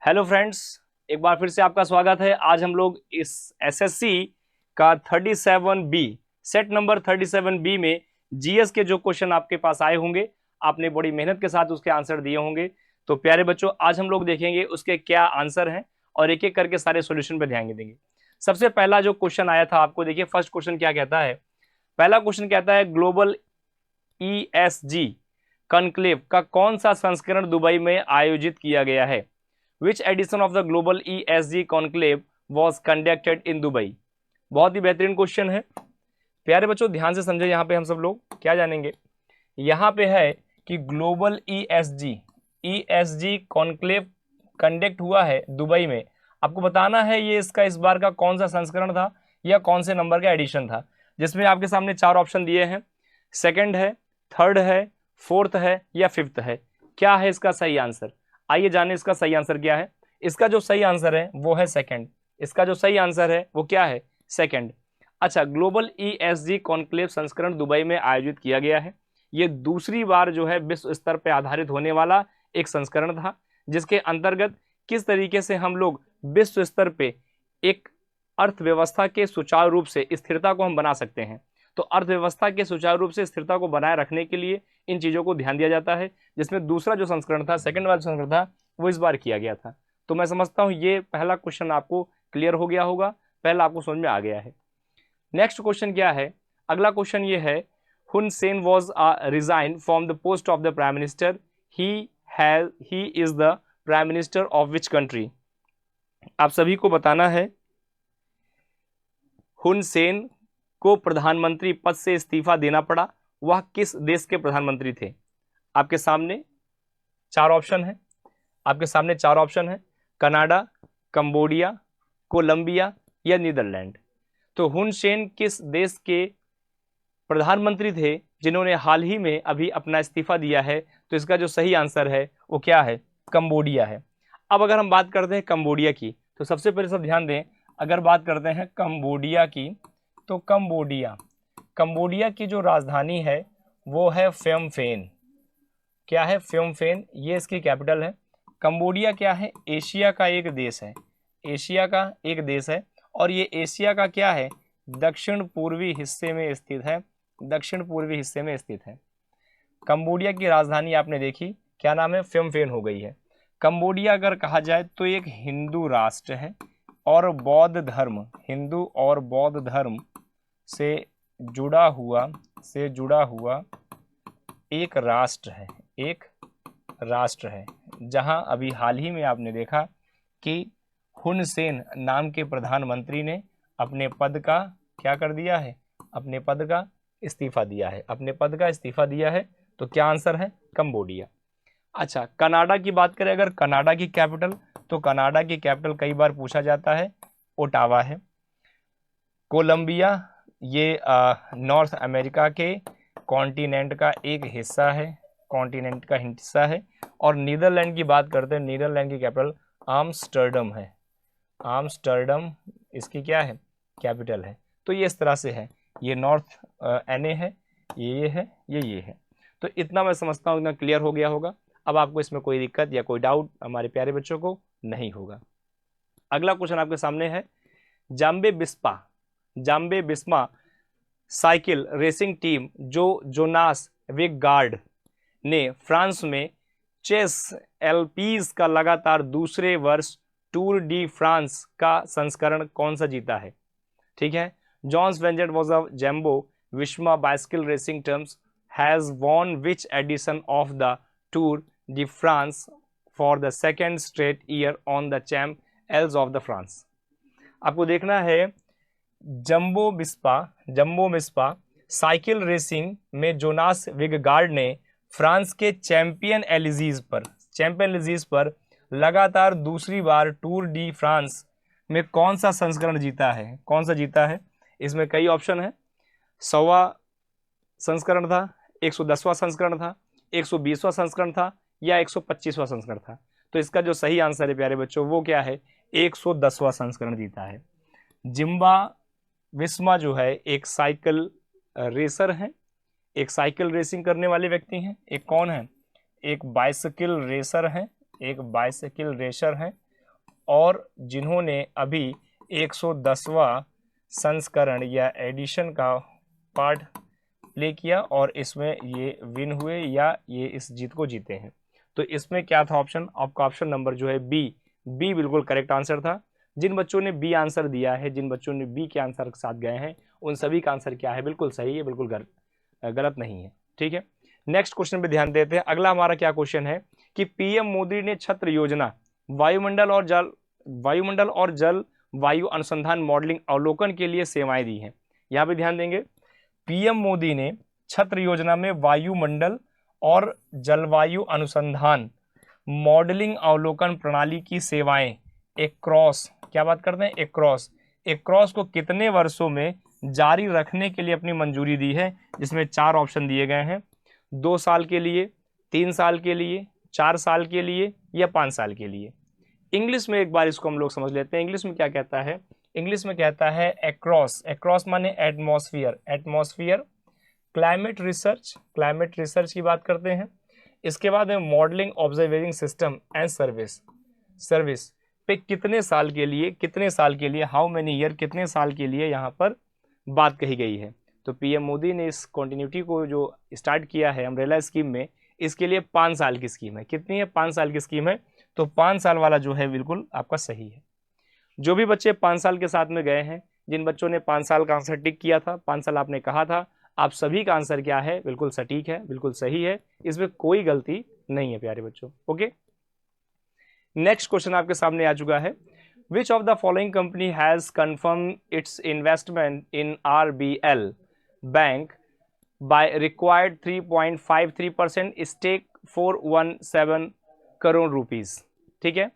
Hello friends, एक बार फिर से आपका स्वागत है। आज हम लोग इस एसएससी का 37B सेट नंबर 37B में जीएस के जो क्वेश्चन आपके पास आए होंगे, आपने बड़ी मेहनत के साथ उसके आंसर दिए होंगे। तो प्यारे बच्चों, आज हम लोग देखेंगे उसके क्या आंसर हैं और एक एक करके सारे सॉल्यूशन पर ध्यान देंगे। सबसे पहला जो क्वेश्चन आया था, आपको देखिए फर्स्ट क्वेश्चन क्या कहता है। पहला क्वेश्चन कहता है ग्लोबल ईएसजी कॉन्क्लेव का कौन सा संस्करण दुबई में आयोजित किया गया है। Which edition of the Global ESG Conclave was conducted in Dubai? बहुत ही बेहतरीन क्वेश्चन है। प्यारे बच्चों ध्यान से समझे, यहाँ पे हम सब लोग क्या जानेंगे। यहाँ पे है कि ग्लोबल ईएसजी कॉन्क्लेव कंडक्ट हुआ है दुबई में। आपको बताना है ये इसका इस बार का कौन सा संस्करण था या कौन से नंबर का एडिशन था, जिसमें आपके सामने चार ऑप्शन दिए हैं। सेकंड है, थर्ड है, फोर्थ है या फिफ्थ है। क्या है इसका सही आंसर? आइए जाने इसका सही आंसर क्या है। इसका जो सही आंसर है वो है सेकंड। इसका जो सही आंसर है वो क्या है? सेकंड। अच्छा, ग्लोबल ईएसजी कॉन्क्लेव संस्करण दुबई में आयोजित किया गया है। ये दूसरी बार जो है विश्व स्तर पर आधारित होने वाला एक संस्करण था, जिसके अंतर्गत किस तरीके से हम लोग विश्व स्तर पे एक अर्थव्यवस्था के सुचारू रूप से स्थिरता को हम बना सकते हैं। तो अर्थव्यवस्था के सुचारू रूप से स्थिरता को बनाए रखने के लिए इन चीज़ों को ध्यान दिया जाता है, जिसमें दूसरा जो संस्करण था, सेकंड वाला संस्करण था, वो इस बार किया गया था। तो मैं समझता हूँ ये पहला क्वेश्चन आपको क्लियर हो गया होगा, पहला आपको समझ में आ गया है। नेक्स्ट क्वेश्चन क्या है? अगला क्वेश्चन ये है, हुन Sen was resign from the post of the prime minister. He is the prime minister of which country? आप सभी को बताना है हुन सेन को प्रधानमंत्री पद से इस्तीफा देना पड़ा, वह किस देश के प्रधानमंत्री थे? आपके सामने चार ऑप्शन है। कनाडा, कंबोडिया, कोलंबिया या नीदरलैंड। तो हुन सेन किस देश के प्रधानमंत्री थे जिन्होंने हाल ही में अभी अपना इस्तीफा दिया है? तो इसका जो सही आंसर है वो क्या है? कंबोडिया है। अब अगर हम बात करते हैं कंबोडिया की, तो सबसे पहले सब ध्यान दें, अगर बात करते हैं कंबोडिया की, तो कंबोडिया की जो राजधानी है वो है फ्नोम। क्या है? फ्नोम, ये इसकी कैपिटल है। कंबोडिया क्या है? एशिया का एक देश है। और ये एशिया का क्या है? दक्षिण पूर्वी हिस्से में स्थित है। कंबोडिया की राजधानी आपने देखी, क्या नाम है? फ्नोम हो गई है। कंबोडिया अगर कहा जाए तो एक हिंदू राष्ट्र है और हिंदू और बौद्ध धर्म से जुड़ा हुआ एक राष्ट्र है, जहां अभी हाल ही में आपने देखा कि हुन सेन नाम के प्रधानमंत्री ने अपने पद का क्या कर दिया है? अपने पद का इस्तीफा दिया है। तो क्या आंसर है? कंबोडिया। अच्छा, कनाडा की बात करें अगर, कनाडा की कैपिटल, तो कनाडा की कैपिटल कई बार पूछा जाता है, ओटावा है। कोलंबिया, ये नॉर्थ अमेरिका के कॉन्टिनेंट का एक हिस्सा है। और नीदरलैंड की बात करते हैं, नीदरलैंड की कैपिटल आम्स्टर्डम है। इसकी क्या है? कैपिटल है। तो ये इस तरह से है, ये नॉर्थ एनए है, ये है, ये है। तो इतना मैं समझता हूँ, इतना क्लियर हो गया होगा। अब आपको इसमें कोई दिक्कत या कोई डाउट हमारे प्यारे बच्चों को नहीं होगा। अगला क्वेश्चन आपके सामने है, Jumbo Visma cycle racing team जो जोनास विकगार्ड ने फ्रांस में चेस एल्पीज का लगातार दूसरे वर्ष टूर डी फ्रांस का संस्करण कौन सा जीता है? ठीक है, Jonas Vingegaard was a Jumbo Visma bicycle racing teams has won which edition of the Tour de France for the second straight year on the Champs Elysees of the France. आपको देखना है, जम्बो मिस्पा cycle racing में Jonas Vingegaard ने France के champion elegies पर लगातार दूसरी बार टूर डी फ्रांस में कौन सा संस्करण जीता है? इसमें कई ऑप्शन है। 100वां संस्करण था, 110वां संस्करण था, 120वां संस्करण था या 125वां संस्करण था। तो इसका जो सही आंसर है प्यारे बच्चों वो क्या है? 110वां संस्करण जीता है। जिम्बा विस्मा जो है एक साइकिल रेसर है, एक साइकिल रेसिंग करने वाले व्यक्ति हैं। एक कौन है? एक बाइसिकल रेसर है। और जिन्होंने अभी 110वां संस्करण या एडिशन का पार्ट प्ले किया और इसमें ये विन हुए या ये इस जीत को जीते हैं। तो इसमें क्या था ऑप्शन, आपका ऑप्शन नंबर जो है बी बिल्कुल करेक्ट आंसर था। जिन बच्चों ने बी आंसर दिया है, जिन बच्चों ने बी के आंसर के साथ गए हैं, उन सभी का आंसर क्या है, बिल्कुल सही है, बिल्कुल गलत नहीं है। ठीक है, नेक्स्ट क्वेश्चन पे ध्यान देते हैं। अगला हमारा क्या क्वेश्चन है कि पीएम मोदी ने छत्र योजना, वायुमंडल और जल वायु अनुसंधान मॉडलिंग अवलोकन के लिए सेवाएं दी हैं। यहाँ पे ध्यान देंगे, पीएम मोदी ने छत्र योजना में वायुमंडल और जलवायु अनुसंधान मॉडलिंग अवलोकन प्रणाली की सेवाएं एक्रॉस, क्या बात करते हैं, एक्रॉस को कितने वर्षों में जारी रखने के लिए अपनी मंजूरी दी है, जिसमें 4 ऑप्शन दिए गए हैं, 2 साल के लिए, 3 साल के लिए, 4 साल के लिए या 5 साल के लिए। इंग्लिश में एक बार इसको हम लोग समझ लेते हैं। इंग्लिश में क्या कहता है, इंग्लिश में कहता है एक्रॉस माने एटमॉस्फेयर, क्लाइमेट रिसर्च की बात करते हैं। इसके बाद में मॉडलिंग ऑब्जर्वेटिंग सिस्टम एंड सर्विस पे कितने साल के लिए हाउ मेनी ईयर, कितने साल के लिए यहाँ पर बात कही गई है। तो पीएम मोदी ने इस कॉन्टिन्यूटी को जो स्टार्ट किया है अम्ब्रेला स्कीम में, इसके लिए 5 साल की स्कीम है। कितनी है, 5 साल की स्कीम है। तो 5 साल वाला जो है बिल्कुल आपका सही है। जो भी बच्चे 5 साल के साथ में गए हैं, जिन बच्चों ने 5 साल का आंसर टिक किया था, 5 साल आपने कहा था, आप सभी का आंसर क्या है, बिल्कुल सटीक है, बिल्कुल सही है, इसमें कोई गलती नहीं है प्यारे बच्चों। ओके, नेक्स्ट क्वेश्चन आपके सामने आ चुका है। Which of the following company has confirm its investment in RBL bank by required 3.53% stake 417 crore rupees. ठीक है,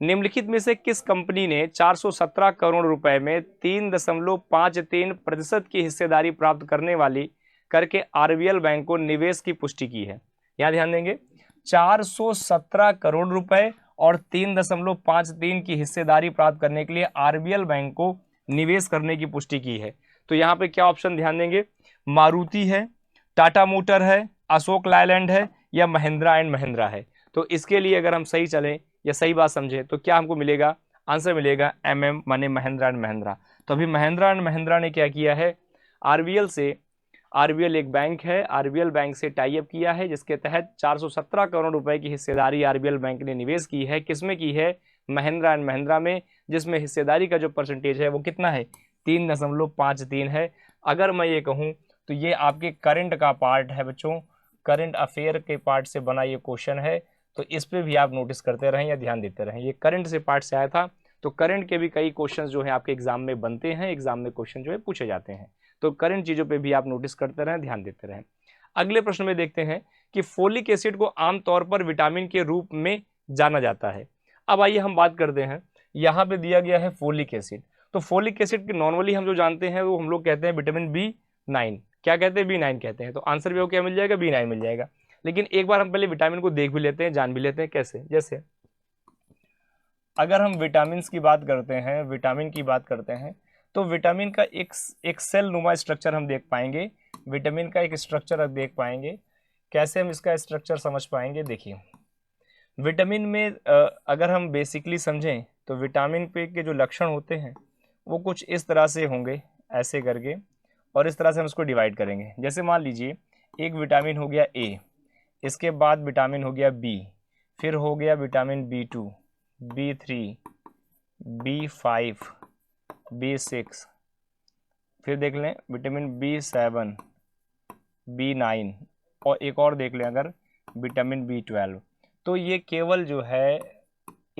निम्नलिखित में से किस कंपनी ने 417 करोड़ रुपए में 3.53% की हिस्सेदारी प्राप्त करने वाली करके RBL बैंक को निवेश की पुष्टि की है। यहां ध्यान देंगे, 417 करोड़ रुपए और 3.53 की हिस्सेदारी प्राप्त करने के लिए RBL बैंक को निवेश करने की पुष्टि की है। तो यहाँ पे क्या ऑप्शन ध्यान देंगे, मारुति है, टाटा मोटर है, अशोक लाइलैंड है या महिंद्रा एंड महिंद्रा है। तो इसके लिए अगर हम सही चलें या सही बात समझे तो क्या हमको मिलेगा, आंसर मिलेगा MM माने महिंद्रा एंड महिंद्रा। तो अभी महिंद्रा एंड महिंद्रा ने क्या किया है, RBL एक बैंक है, RBL बैंक से टाई अप किया है, जिसके तहत 417 करोड़ रुपए की हिस्सेदारी RBL बैंक ने निवेश की है। किसमें की है, महिंद्रा एंड महिंद्रा में, जिसमें हिस्सेदारी का जो परसेंटेज है वो कितना है, 3.53 है। अगर मैं ये कहूँ तो ये आपके करंट का पार्ट है बच्चों, करंट अफेयर के पार्ट से बना ये क्वेश्चन है। तो इस पे भी आप नोटिस करते रहें या ध्यान देते रहें, ये करंट से पार्ट से आया था। तो करंट के भी कई क्वेश्चंस जो है आपके एग्जाम में बनते हैं, एग्जाम में क्वेश्चन जो है पूछे जाते हैं। तो करंट चीजों पे भी आप नोटिस करते रहें, ध्यान देते रहें। अगले प्रश्न में देखते हैं कि फोलिक एसिड को आमतौर पर विटामिन के रूप में जाना जाता है। अब आइए हम बात करते हैं, यहाँ पे दिया गया है फोलिक एसिड। तो फोलिक एसिड की नॉर्मली हम जो जानते हैं वो हम लोग कहते हैं विटामिन B9, क्या कहते हैं, B9 कहते हैं। तो आंसर भी वो क्या मिल जाएगा, B9 मिल जाएगा। लेकिन एक बार हम पहले विटामिन को देख भी लेते हैं, जान भी लेते हैं कैसे। जैसे अगर हम विटामिन की बात करते हैं, विटामिन की बात करते हैं, तो विटामिन का एक सेल नुमा स्ट्रक्चर हम देख पाएंगे, विटामिन का एक स्ट्रक्चर अब देख पाएंगे। कैसे हम इसका स्ट्रक्चर समझ पाएंगे, देखिए विटामिन में अगर हम बेसिकली समझें तो विटामिन पे के जो लक्षण होते हैं वो कुछ इस तरह से होंगे, ऐसे करके, और इस तरह से हम इसको डिवाइड करेंगे। जैसे मान लीजिए एक विटामिन हो गया A, इसके बाद विटामिन हो गया B, फिर हो गया vitamin B2, B3, B5, B6, फिर देख लें विटामिन B7, B9 और एक और देख लें अगर विटामिन B12। तो ये केवल जो है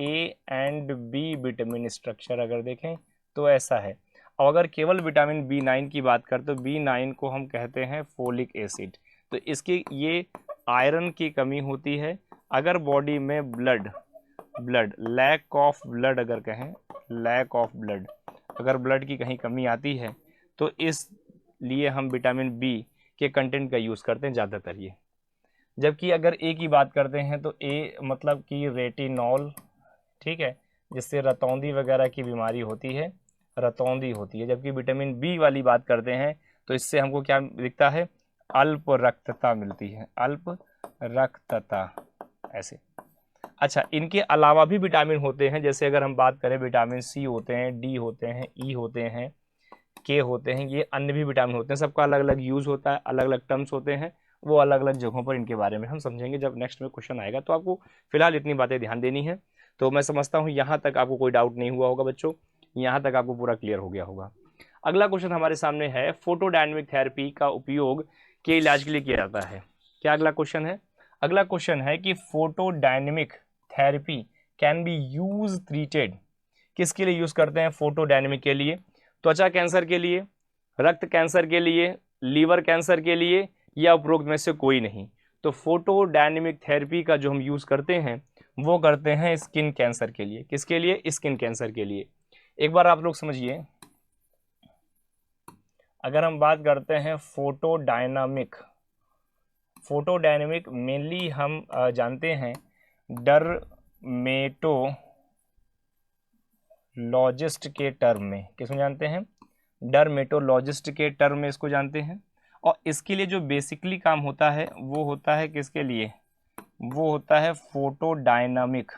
A and B vitamin structure अगर देखें तो ऐसा है। और अगर केवल विटामिन B9 की बात करें तो B9 को हम कहते हैं फोलिक एसिड। तो इसकी ये आयरन की कमी होती है। अगर बॉडी में ब्लड लैक ऑफ ब्लड, अगर कहें लैक ऑफ ब्लड, अगर ब्लड की कहीं कमी आती है तो इस लिए हम विटामिन B के कंटेंट का यूज़ करते हैं ज़्यादातर ये। जबकि अगर A की बात करते हैं तो A मतलब कि रेटिनॉल, ठीक है, जिससे रतौंधी वगैरह की बीमारी होती है, रतौंधी होती है। जबकि विटामिन B वाली बात करते हैं तो इससे हमको क्या दिखता है, अल्प रक्तता मिलती है, अल्प रक्तता ऐसे। अच्छा, इनके अलावा भी विटामिन होते हैं, जैसे अगर हम बात करें विटामिन सी होते हैं, डी होते हैं, ई होते हैं, के होते हैं, ये अन्य भी विटामिन होते हैं। सबका अलग अलग यूज़ होता है, अलग अलग टर्म्स होते हैं, वो अलग अलग जगहों पर इनके बारे में हम समझेंगे जब नेक्स्ट में क्वेश्चन आएगा। तो आपको फिलहाल इतनी बातें ध्यान देनी है। तो मैं समझता हूँ यहाँ तक आपको कोई डाउट नहीं हुआ होगा बच्चों, यहाँ तक आपको पूरा क्लियर हो गया होगा। अगला क्वेश्चन हमारे सामने है, फोटोडायनेमिक थेरेपी का उपयोग के इलाज के लिए किया जाता है। क्या अगला क्वेश्चन है? अगला क्वेश्चन है कि photodynamic therapy can be use treated, किसके लिए यूज करते हैं फोटोडायनेमिक के लिए? त्वचा कैंसर के लिए, रक्त कैंसर के लिए, लीवर कैंसर के लिए, या उपरोक्त में से कोई नहीं? तो फोटोडायनेमिक थेरेपी का जो हम यूज करते हैं वो करते हैं स्किन कैंसर के लिए। किसके लिए? स्किन कैंसर के लिए। एक बार आप लोग समझिए, अगर हम बात करते हैं फोटोडायनामिक, फोटोडायनेमिक मेनली हम जानते हैं डर्मेटोलॉजिस्ट के टर्म में। किसमें जानते हैं? डर्मेटोलॉजिस्ट के टर्म में इसको जानते हैं। और इसके लिए जो बेसिकली काम होता है वो होता है किसके लिए? वो होता है फोटोडायनामिक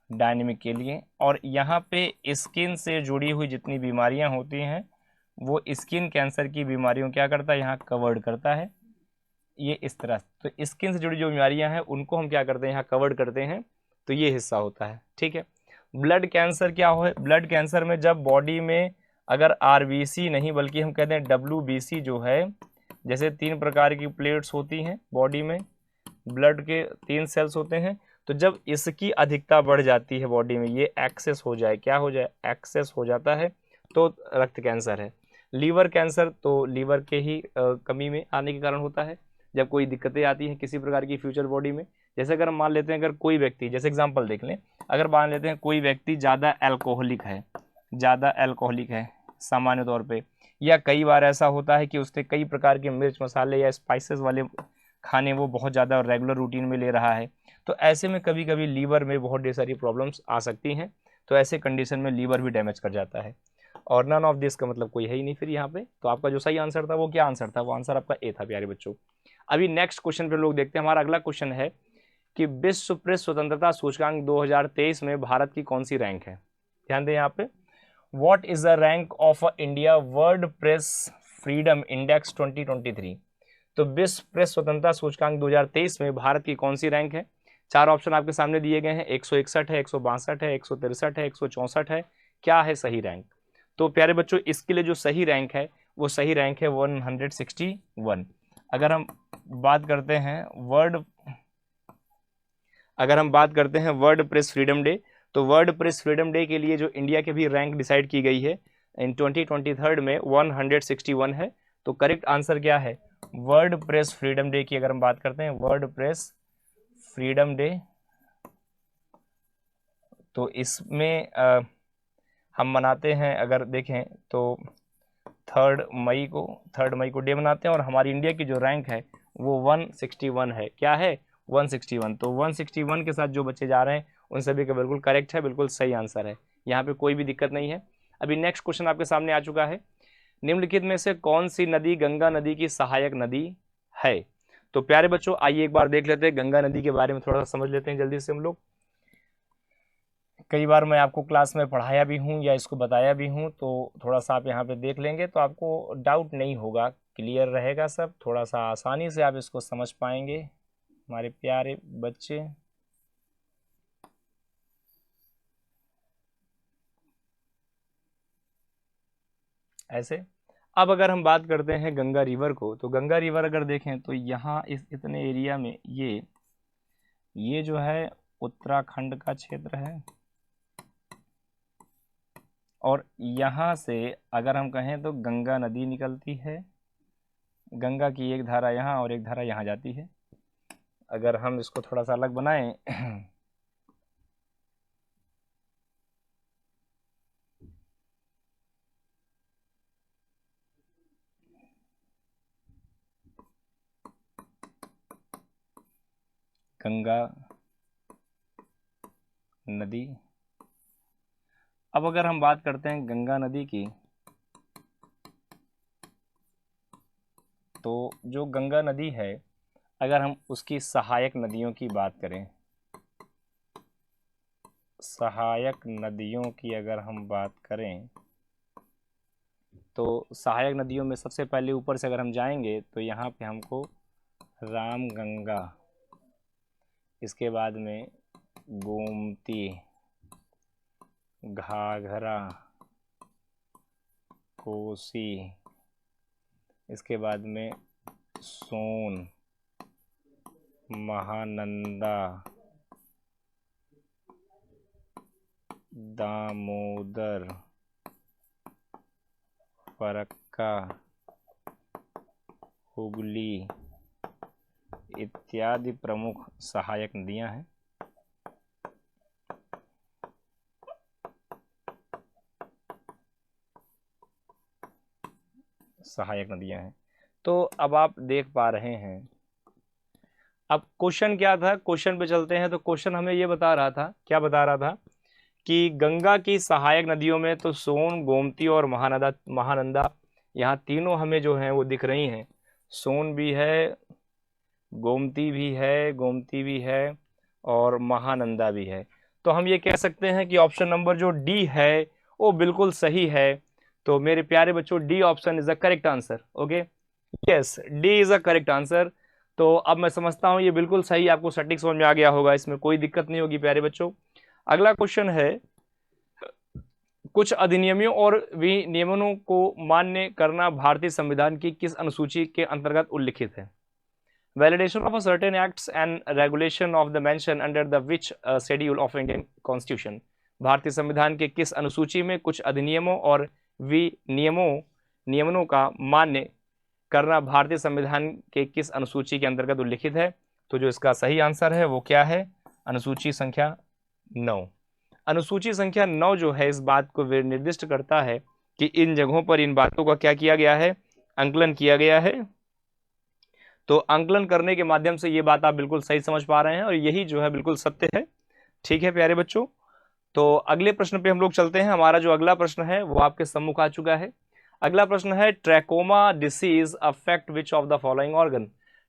डायनेमिक के लिए। और यहाँ पे स्किन से जुड़ी हुई जितनी बीमारियां होती हैं वो स्किन कैंसर की बीमारियों क्या करता है? यहाँ कवर्ड करता है। ये इस तरह, तो स्किन से जुड़ी जो बीमारियां हैं उनको हम क्या करते हैं? यहाँ कवर्ड करते हैं। तो ये हिस्सा होता है, ठीक है। ब्लड कैंसर क्या हो? ब्लड कैंसर में जब बॉडी में अगर आरबीसी नहीं बल्कि हम कहते हैं डब्ल्यूबीसी जो है, जैसे 3 प्रकार की प्लेट्स होती हैं बॉडी में, ब्लड के 3 सेल्स होते हैं, तो जब इसकी अधिकता बढ़ जाती है बॉडी में, ये एक्सेस हो जाए, क्या हो जाए? एक्सेस हो जाता है, तो रक्त कैंसर है। लीवर कैंसर तो लीवर के ही कमी में आने के कारण होता है, जब कोई दिक्कतें आती हैं किसी प्रकार की फ्यूचर बॉडी में। जैसे अगर हम मान लेते हैं, अगर कोई व्यक्ति, जैसे एग्जांपल देख लें, अगर मान लेते हैं कोई व्यक्ति ज़्यादा अल्कोहलिक है, ज़्यादा अल्कोहलिक है सामान्य तौर पे, या कई बार ऐसा होता है कि उसने कई प्रकार के मिर्च मसाले या स्पाइसेस वाले खाने वो बहुत ज़्यादा रेगुलर रूटीन में ले रहा है, तो ऐसे में कभी कभी लीवर में बहुत ढेर सारी प्रॉब्लम्स आ सकती हैं। तो ऐसे कंडीशन में लीवर भी डैमेज कर जाता है। और नन ऑफ दिस का मतलब कोई है ही नहीं फिर यहाँ पे। तो आपका जो सही आंसर था वो क्या आंसर था? वो आंसर आपका ए था प्यारे बच्चों। अभी नेक्स्ट क्वेश्चन पे लोग देखते हैं। हमारा अगला क्वेश्चन है कि विश्व प्रेस स्वतंत्रता सूचकांक 2023 में भारत की कौन सी रैंक है? ध्यान दें यहाँ पे, what is the rank of India world press freedom index 2023? तो विश्व प्रेस स्वतंत्रता सूचकांक 2023 में भारत की कौन सी रैंक है? 4 ऑप्शन आपके सामने दिए गए हैं, 161 है, 162 है, 163 है, 164 है। क्या है सही रैंक? तो प्यारे बच्चों, इसके लिए जो सही रैंक है वो सही रैंक है 161। अगर हम बात करते हैं वर्ल्ड प्रेस फ्रीडम डे, तो वर्ल्ड प्रेस फ्रीडम डे के लिए जो इंडिया के भी रैंक डिसाइड की गई है इन 2023 में 161 है। तो करेक्ट आंसर क्या है? वर्ल्ड प्रेस फ्रीडम डे की अगर हम बात करते हैं, वर्ल्ड प्रेस फ्रीडम डे, तो इसमें हम मनाते हैं, अगर देखें तो 3 मई को डे मनाते हैं। और हमारी इंडिया की जो रैंक है वो 161 है। क्या है? 161। तो 161 के साथ जो बच्चे जा रहे हैं उन सभी का बिल्कुल करेक्ट है, बिल्कुल सही आंसर है, यहाँ पे कोई भी दिक्कत नहीं है। अभी नेक्स्ट क्वेश्चन आपके सामने आ चुका है, निम्नलिखित में से कौन सी नदी गंगा नदी की सहायक नदी है? तो प्यारे बच्चों आइए एक बार देख लेते हैं, गंगा नदी के बारे में थोड़ा सा समझ लेते हैं जल्दी से हम लोग। कई बार मैं आपको क्लास में पढ़ाया भी हूँ या इसको बताया भी हूँ, तो थोड़ा सा आप यहाँ पे देख लेंगे तो आपको डाउट नहीं होगा, क्लियर रहेगा सब, थोड़ा सा आसानी से आप इसको समझ पाएंगे हमारे प्यारे बच्चे। ऐसे अब अगर हम बात करते हैं गंगा रिवर को, तो गंगा रिवर अगर देखें तो यहाँ इस इतने एरिया में ये जो है उत्तराखंड का क्षेत्र है। और यहाँ से अगर हम कहें तो गंगा नदी निकलती है, गंगा की एक धारा यहाँ और एक धारा यहाँ जाती है। अगर हम इसको थोड़ा सा अलग बनाएं गंगा नदी, अब अगर हम बात करते हैं गंगा नदी की, तो जो गंगा नदी है अगर हम उसकी सहायक नदियों की बात करें, सहायक नदियों की अगर हम बात करें तो सहायक नदियों में सबसे पहले ऊपर से अगर हम जाएंगे तो यहाँ पे हमको रामगंगा, इसके बाद में गोमती, घाघरा, कोसी, इसके बाद में सोन, महानंदा, दामोदर, फरक्का, हुगली इत्यादि प्रमुख सहायक नदियां हैं। सहायक नदियां हैं। तो अब आप देख पा रहे हैं, अब क्वेश्चन क्या था, क्वेश्चन पे चलते हैं। तो क्वेश्चन हमें ये बता रहा था, क्या बता रहा था कि गंगा की सहायक नदियों में तो सोन, गोमती और महानंदा यहाँ तीनों हमें जो हैं वो दिख रही हैं। सोन भी है, गोमती भी है और महानंदा भी है। तो हम ये कह सकते हैं कि ऑप्शन नंबर जो डी है वो बिल्कुल सही है। तो मेरे प्यारे बच्चों, D option is the correct answer. Okay, yes, D is the correct answer. तो अब मैं समझता हूं ये बिल्कुल सही, आपको सटीक समझ में आ गया होगा, इसमें कोई दिक्कत नहीं होगी प्यारे बच्चों। अगला क्वेश्चन है, कुछ अधिनियमों और विनियमों को मान्य करना भारतीय संविधान की किस अनुसूची के अंतर्गत उल्लिखित है? Validation of a certain acts and regulation of the mention under the which schedule of Indian Constitution? भारतीय संविधान के किस अनुसूची में कुछ अधिनियमों और नियमों का मान्य करना भारतीय संविधान के किस अनुसूची के अंतर्गत उल्लिखित है? तो जो इसका सही आंसर है वो क्या है? अनुसूची संख्या 9। अनुसूची संख्या 9 जो है इस बात को निर्दिष्ट करता है कि इन जगहों पर इन बातों का क्या किया गया है? अंकलन किया गया है। तो अंकलन करने के माध्यम से ये बात आप बिल्कुल सही समझ पा रहे हैं और यही जो है बिल्कुल सत्य है। ठीक है प्यारे बच्चों, तो अगले प्रश्न पे हम लोग चलते हैं। हमारा जो अगला प्रश्न है वो आपके सम्मुख आ चुका है। अगला प्रश्न है, trachoma disease affect which of the following organ?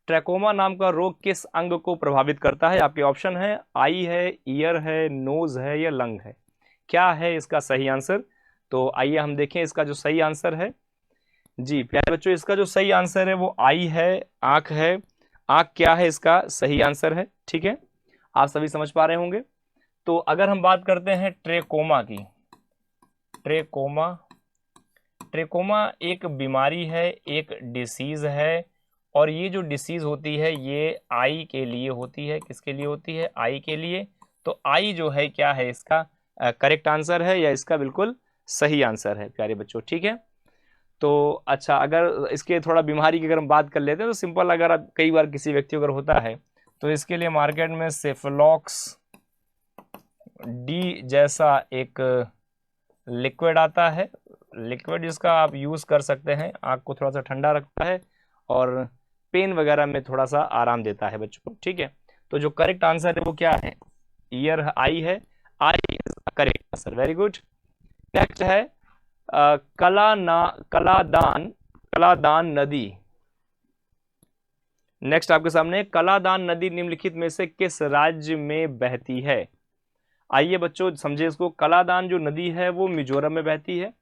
Trachoma नाम का रोग किस अंग को प्रभावित करता है? आपके ऑप्शन है आई है, ईयर है, नोज है या लंग है। क्या है इसका सही आंसर? तो आइए हम देखें इसका जो सही आंसर है। जी प्यारे बच्चों, इसका जो सही आंसर है वो आई है, आंख है। आंख क्या है इसका सही आंसर है। ठीक है, आप सभी समझ पा रहे होंगे। तो अगर हम बात करते हैं ट्रेकोमा की, ट्रेकोमा एक बीमारी है, एक डिसीज है और ये जो डिसीज होती है ये आई के लिए होती है। किसके लिए होती है? आई के लिए। तो आई जो है क्या है इसका करेक्ट आंसर है या इसका बिल्कुल सही आंसर है प्यारे बच्चों। ठीक है, तो अच्छा, अगर इसके थोड़ा बीमारी की अगर हम बात कर लेते हैं तो सिंपल, अगर कई बार किसी व्यक्ति को अगर होता है तो इसके लिए मार्केट में सेफलॉक्स डी जैसा एक लिक्विड आता है। लिक्विड जिसका आप यूज़ कर सकते हैं, आँख को थोड़ा सा ठंडा रखता है और पेन वगैरह में थोड़ा सा आराम देता है बच्चों को। ठीक है, तो जो करेक्ट आंसर है वो क्या है? ईयर आई है, I is correct answer. Very good. Next है कलादान नदी। नेक्स्ट आपके सामने, कलादान नदी निम्नलिखित में से किस राज्य में बहती है? आइए बच्चों समझे इसको। कलादान जो नदी है वो मिजोरम में बहती है।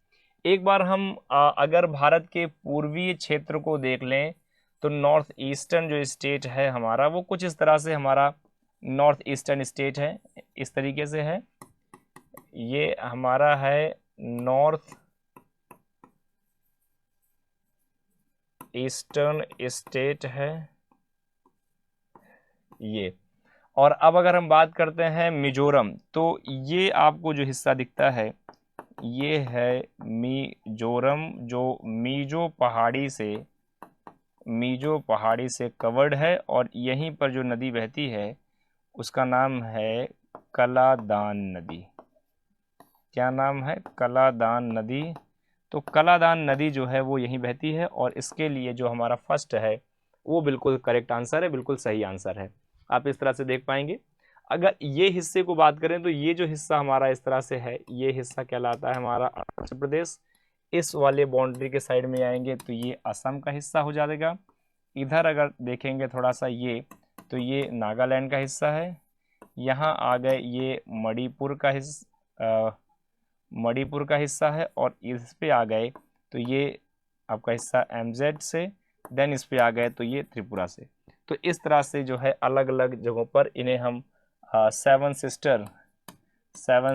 एक बार हम अगर भारत के पूर्वी क्षेत्र को देख लें तो नॉर्थ ईस्टर्न जो स्टेट है हमारा वो कुछ इस तरह से, हमारा नॉर्थ ईस्टर्न स्टेट है, इस तरीके से है। ये हमारा है नॉर्थ ईस्टर्न स्टेट है ये। और अब अगर हम बात करते हैं मिजोरम, तो ये आपको जो हिस्सा दिखता है ये है मिजोरम, जो मीजो पहाड़ी से कवर्ड है और यहीं पर जो नदी बहती है उसका नाम है कलादान नदी। क्या नाम है? कलादान नदी। तो कलादान नदी जो है वो यहीं बहती है और इसके लिए जो हमारा फर्स्ट है वो बिल्कुल करेक्ट आंसर है, बिल्कुल सही आंसर है। आप इस तरह से देख पाएंगे। अगर ये हिस्से को बात करें तो ये जो हिस्सा हमारा इस तरह से है, ये हिस्सा कहलाता है हमारा अरुणाचल प्रदेश। इस वाले बाउंड्री के साइड में आएंगे तो ये असम का हिस्सा हो जाएगा। इधर अगर देखेंगे थोड़ा सा ये, तो ये नागालैंड का हिस्सा है। यहाँ आ गए, ये मणिपुर का हिस्सा है, और इस पे आ गए तो ये आपका हिस्सा MZ से, देन इस पे आ गए तो ये त्रिपुरा से। तो इस तरह से जो है अलग अलग जगहों पर इन्हें हम सेवन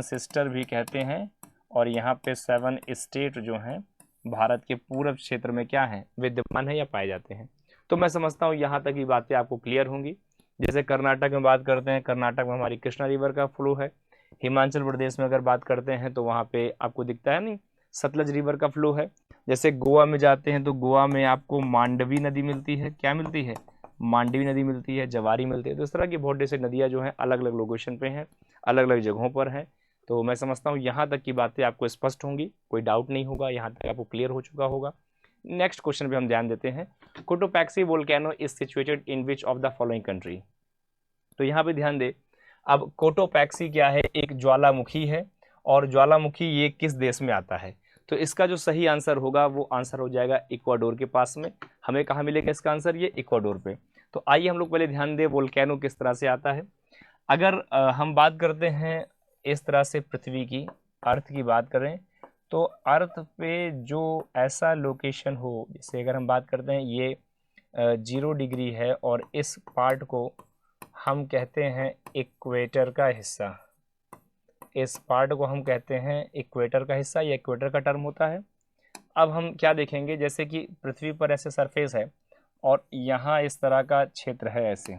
सिस्टर भी कहते हैं, और यहाँ पे 7 स्टेट जो हैं भारत के पूर्व क्षेत्र में क्या है, विद्यमान है या पाए जाते हैं। तो मैं समझता हूँ यहाँ तक की बातें आपको क्लियर होंगी। जैसे कर्नाटक में बात करते हैं, कर्नाटक में हमारी कृष्णा रिवर का फ्लो है। हिमाचल प्रदेश में अगर बात करते हैं तो वहाँ पे आपको दिखता है नहीं, सतलज रिवर का फ्लो है। जैसे गोवा में जाते हैं तो गोवा में आपको मांडवी नदी मिलती है, क्या मिलती है, मांडवी नदी मिलती है, जवारी मिलती है। तो इस तरह की बहुत से नदियाँ जो हैं अलग अलग लोकेशन पे हैं, अलग अलग जगहों पर हैं। तो मैं समझता हूँ यहाँ तक की बातें आपको स्पष्ट होंगी, कोई डाउट नहीं होगा, यहाँ तक आपको क्लियर हो चुका होगा। नेक्स्ट क्वेश्चन पे हम ध्यान देते हैं। Cotopaxi volcano is situated in which of the following country. तो यहाँ पे ध्यान दे, अब कोटोपैक्सी क्या है, एक ज्वालामुखी है, और ज्वालामुखी ये किस देश में आता है। तो इसका जो सही आंसर होगा वो आंसर हो जाएगा इक्वाडोर के पास में। हमें कहाँ मिलेगा इसका आंसर, ये इक्वाडोर पे। तो आइए हम लोग पहले ध्यान दें वोल्केनो किस तरह से आता है। अगर हम बात करते हैं इस तरह से पृथ्वी की, अर्थ की बात करें, तो अर्थ पे जो ऐसा लोकेशन हो, जैसे अगर हम बात करते हैं ये 0 डिग्री है, और इस पार्ट को हम कहते हैं इक्वेटर का हिस्सा, इस पार्ट को हम कहते हैं इक्वेटर का हिस्सा, या इक्वेटर का टर्म होता है। अब हम क्या देखेंगे, जैसे कि पृथ्वी पर ऐसे सरफेस है और यहाँ इस तरह का क्षेत्र है ऐसे,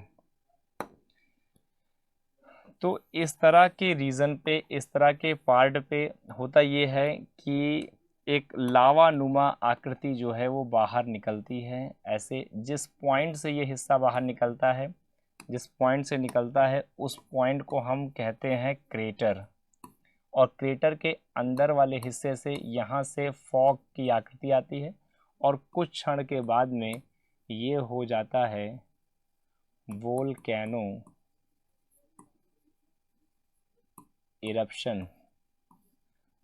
तो इस तरह के रीजन पे, इस तरह के पार्ट पे होता ये है कि एक लावा नुमा आकृति जो है वो बाहर निकलती है ऐसे। जिस पॉइंट से ये हिस्सा बाहर निकलता है, जिस पॉइंट से निकलता है उस पॉइंट को हम कहते हैं क्रेटर, और क्रेटर के अंदर वाले हिस्से से यहाँ से फॉग की आकृति आती है, और कुछ क्षण के बाद में ये हो जाता है वोल्केनो इरप्शन,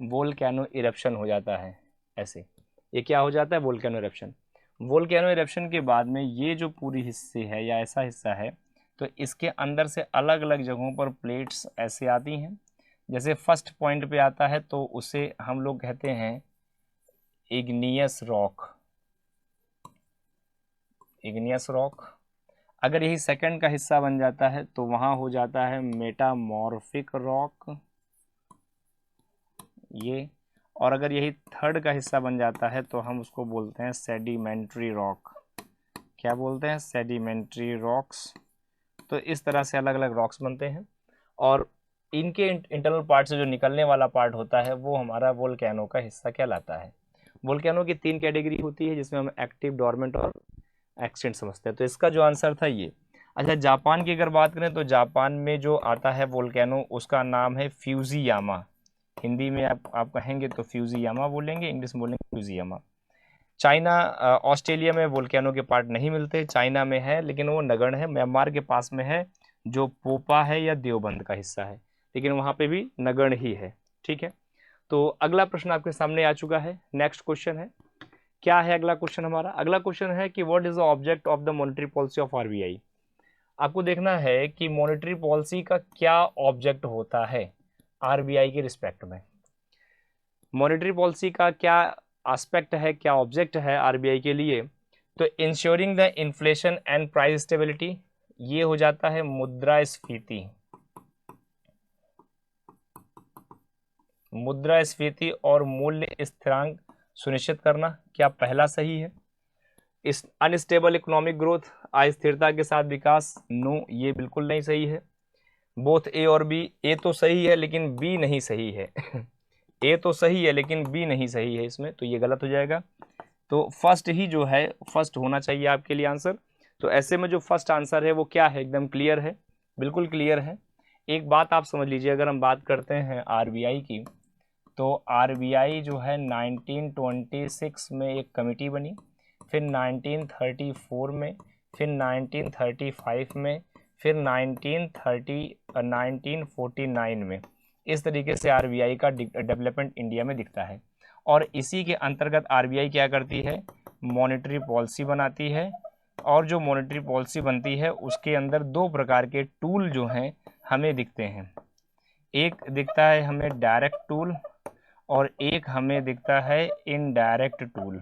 वोल्केनो इरप्शन हो जाता है ऐसे। ये क्या हो जाता है, वोल्केनो इरप्शन। वोल्केनो इरप्शन के बाद में ये जो पूरी हिस्से है या ऐसा हिस्सा है, तो इसके अंदर से अलग अलग जगहों पर प्लेट्स ऐसे आती हैं। जैसे फर्स्ट पॉइंट पे आता है तो उसे हम लोग कहते हैं इग्नियस रॉक, इग्नियस रॉक। अगर यही सेकंड का हिस्सा बन जाता है तो वहाँ हो जाता है मेटामॉर्फिक रॉक ये, और अगर यही थर्ड का हिस्सा बन जाता है तो हम उसको बोलते हैं सेडिमेंट्री रॉक। क्या बोलते हैं, सेडिमेंट्री रॉक्स। तो इस तरह से अलग अलग रॉक्स बनते हैं, और इनके इंटरनल पार्ट से जो निकलने वाला पार्ट होता है वो हमारा वोल्केनो का हिस्सा कहलाता है। वोल्केनो की 3 कैटेगरी होती है, जिसमें हम एक्टिव, डोरमेंट और एक्सटिंक्ट समझते हैं। तो इसका जो आंसर था ये। अच्छा, जापान की अगर बात करें तो जापान में जो आता है वोल्केनो उसका नाम है फ्यूजियामा। हिंदी में आप कहेंगे तो फ्यूजियामा बोलेंगे, इंग्लिश में बोलेंगे फ्यूजियामा। चाइना, ऑस्ट्रेलिया में वोल्केनो के पार्ट नहीं मिलते, चाइना में है लेकिन वो नगण्य है। म्यांमार के पास में है जो पोपा है या देवबंद का हिस्सा है, लेकिन वहाँ पे भी नगण्य ही है। ठीक है, तो अगला प्रश्न आपके सामने आ चुका है। नेक्स्ट क्वेश्चन है, क्या है अगला क्वेश्चन हमारा? अगला क्वेश्चन है कि what is the object of the monetary policy of RBI. आपको देखना है कि मॉनेटरी पॉलिसी का क्या ऑब्जेक्ट होता है आरबीआई के रिस्पेक्ट में। मॉनेटरी पॉलिसी का क्या एस्पेक्ट है, क्या ऑब्जेक्ट है आरबीआई के लिए? तो ensuring the inflation and price stability, ये हो जाता है मुद्रास्फीति, मुद्रास्फीति और मूल्य स्थिरांक सुनिश्चित करना। क्या पहला सही है? इस अनस्टेबल इकोनॉमिक ग्रोथ, अस्थिरता के साथ विकास, नो, ये बिल्कुल नहीं सही है। बोथ ए और बी, ए तो सही है लेकिन बी नहीं सही है ए तो सही है लेकिन बी नहीं सही है इसमें, तो ये गलत हो जाएगा। तो फर्स्ट ही जो है, फर्स्ट होना चाहिए आपके लिए आंसर। तो ऐसे में जो फर्स्ट आंसर है वो क्या है, एकदम क्लियर है, बिल्कुल क्लियर है। एक बात आप समझ लीजिए, अगर हम बात करते हैं आरबीआई की, तो आरबीआई जो है 1926 में एक कमेटी बनी, फिर 1934 में, फिर 1935 में, फिर 1949 में। इस तरीके से आरबीआई का डेवलपमेंट इंडिया में दिखता है, और इसी के अंतर्गत आरबीआई क्या करती है, मॉनेटरी पॉलिसी बनाती है। और जो मॉनेटरी पॉलिसी बनती है उसके अंदर 2 प्रकार के टूल जो हैं हमें दिखते हैं। एक दिखता है हमें डायरेक्ट टूल और एक हमें दिखता है इनडायरेक्ट टूल।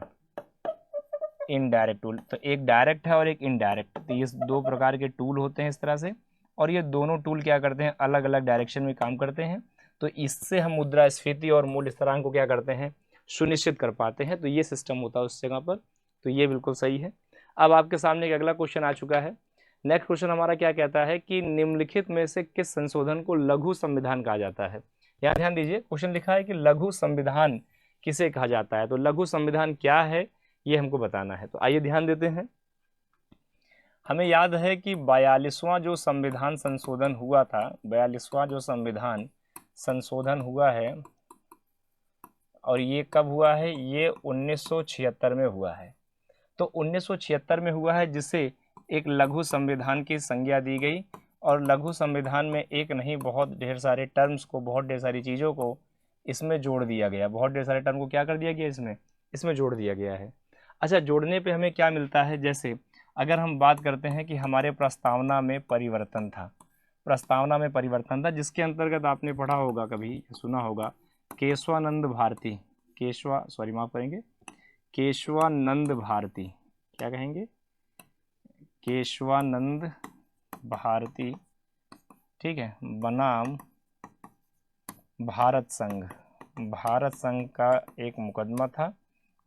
इनडायरेक्ट टूल, तो एक डायरेक्ट है और एक इनडायरेक्ट, तो ये दो प्रकार के टूल होते हैं इस तरह से, और ये दोनों टूल क्या करते हैं, अलग अलग डायरेक्शन में काम करते हैं। तो इससे हम मुद्रास्फीति और मूल्य स्थिरांक को क्या करते हैं, सुनिश्चित कर पाते हैं। तो ये सिस्टम होता है उस जगह पर। तो ये बिल्कुल सही है। अब आपके सामने एक अगला क्वेश्चन आ चुका है। नेक्स्ट क्वेश्चन हमारा क्या कहता है कि निम्नलिखित में से किस संशोधन को लघु संविधान कहा जाता है। यहाँ ध्यान दीजिए, क्वेश्चन लिखा है कि लघु संविधान किसे कहा जाता है। तो लघु संविधान क्या है ये हमको बताना है। तो आइए ध्यान देते हैं। हमें याद है कि 42वां जो संविधान संशोधन हुआ था, 42वां जो संविधान संशोधन हुआ है, और ये कब हुआ है, ये 1976 में हुआ है। तो 1976 में हुआ है, जिसे एक लघु संविधान की संज्ञा दी गई। और लघु संविधान में एक नहीं, बहुत ढेर सारे टर्म्स को, बहुत ढेर सारी चीज़ों को इसमें जोड़ दिया गया। बहुत ढेर सारे टर्म को क्या कर दिया गया, इसमें जोड़ दिया गया है। अच्छा, जोड़ने पे हमें क्या मिलता है, जैसे अगर हम बात करते हैं कि हमारे प्रस्तावना में परिवर्तन था, प्रस्तावना में परिवर्तन था, जिसके अंतर्गत आपने पढ़ा होगा, कभी सुना होगा, केशवानंद भारती, माफ करेंगे, केशवानंद भारती, क्या कहेंगे, केशवानंद भारती, ठीक है, बनाम भारत संघ। भारत संघ का एक मुकदमा था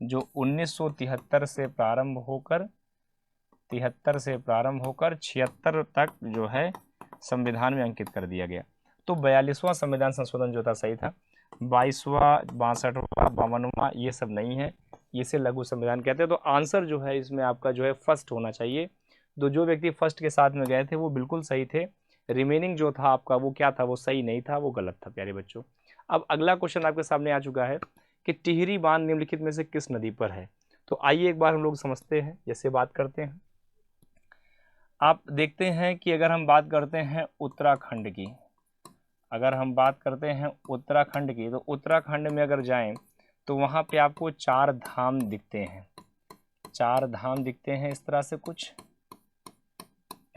जो 1973 से प्रारंभ होकर 76 तक जो है संविधान में अंकित कर दिया गया। तो 42वां संविधान संशोधन जो था सही था। 22वां, 62वां, 52वां ये सब नहीं है, इसे लघु संविधान कहते हैं। तो आंसर जो है इसमें आपका जो है फर्स्ट होना चाहिए। तो जो व्यक्ति फर्स्ट के साथ में गए थे वो बिल्कुल सही थे। रिमेनिंग जो था आपका वो क्या था, वो सही नहीं था, वो गलत था प्यारे बच्चों। अब अगला क्वेश्चन आपके सामने आ चुका है कि टिहरी बांध निम्नलिखित में से किस नदी पर है। तो आइए एक बार हम लोग समझते हैं, जैसे बात करते हैं। आप देखते हैं कि अगर हम बात करते हैं उत्तराखंड की, अगर हम बात करते हैं उत्तराखंड की, तो उत्तराखंड में अगर जाएं तो वहाँ पे आपको 4 धाम दिखते हैं। 4 धाम दिखते हैं इस तरह से, कुछ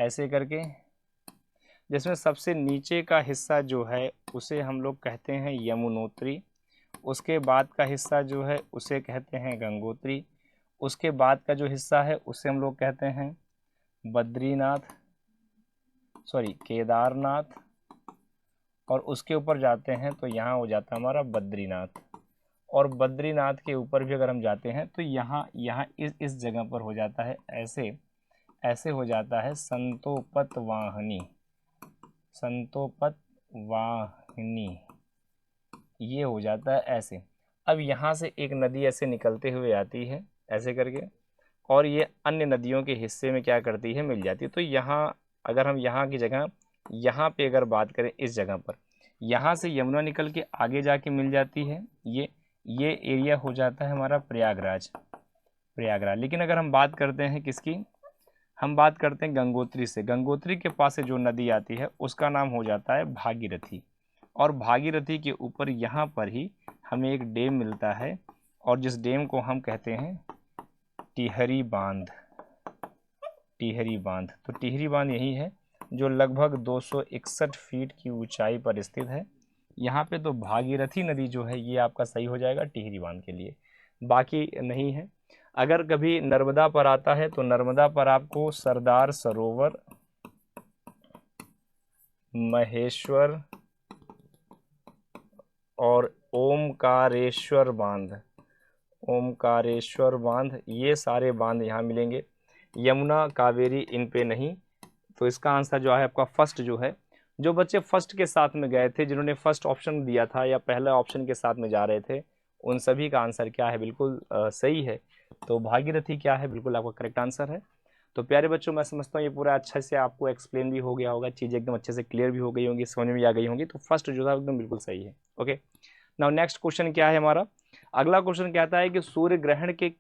ऐसे करके, जिसमें सबसे नीचे का हिस्सा जो है उसे हम लोग कहते हैं यमुनोत्री। उसके बाद का हिस्सा जो है उसे कहते हैं गंगोत्री। उसके बाद का जो हिस्सा है उसे हम लोग कहते हैं केदारनाथ। और उसके ऊपर जाते हैं तो यहाँ हो जाता है हमारा बद्रीनाथ। और बद्रीनाथ के ऊपर भी अगर हम जाते हैं तो यहाँ इस जगह पर हो जाता है ऐसे हो जाता है संतोपतवाहिनी। ये हो जाता है ऐसे। अब यहाँ से एक नदी ऐसे निकलते हुए आती है ऐसे करके, और ये अन्य नदियों के हिस्से में क्या करती है, मिल जाती है। तो यहाँ अगर हम यहाँ की जगह, यहाँ पे अगर बात करें इस जगह पर, यहाँ से यमुना निकल के आगे जाके मिल जाती है, ये एरिया हो जाता है हमारा प्रयागराज। लेकिन अगर हम बात करते हैं किसकी, हम बात करते हैं गंगोत्री से। गंगोत्री के पास से जो नदी आती है उसका नाम हो जाता है भागीरथी। और भागीरथी के ऊपर यहाँ पर ही हमें एक डैम मिलता है, और जिस डैम को हम कहते हैं टिहरी बांध। तो टिहरी बांध यही है जो लगभग 261 फीट की ऊंचाई पर स्थित है। यहाँ पे तो भागीरथी नदी जो है ये आपका सही हो जाएगा टिहरी बांध के लिए, बाकी नहीं है। अगर कभी नर्मदा पर आता है तो नर्मदा पर आपको सरदार सरोवर, महेश्वर और ओमकारेश्वर बांध, ये सारे बांध यहाँ मिलेंगे। यमुना, कावेरी इन पे नहीं। तो इसका आंसर जो है आपका फर्स्ट जो है, जो बच्चे फर्स्ट के साथ में गए थे, जिन्होंने फर्स्ट ऑप्शन दिया था या पहला ऑप्शन के साथ में जा रहे थे, उन सभी का आंसर क्या है, बिल्कुल सही है। तो भागीरथी क्या है, बिल्कुल आपका करेक्ट आंसर है। तो प्यारे बच्चों, मैं समझता हूँ ये पूरा अच्छे से आपको एक्सप्लेन भी हो गया होगा, चीज़ें एकदम अच्छे से क्लियर भी हो गई होंगी, समझ में भी आ गई होंगी। तो फर्स्ट जो था एकदम बिल्कुल सही है। ओके, नाउ नेक्स्ट क्वेश्चन क्या है हमारा। अगला क्वेश्चन कहता है कि सूर्य ग्रहण के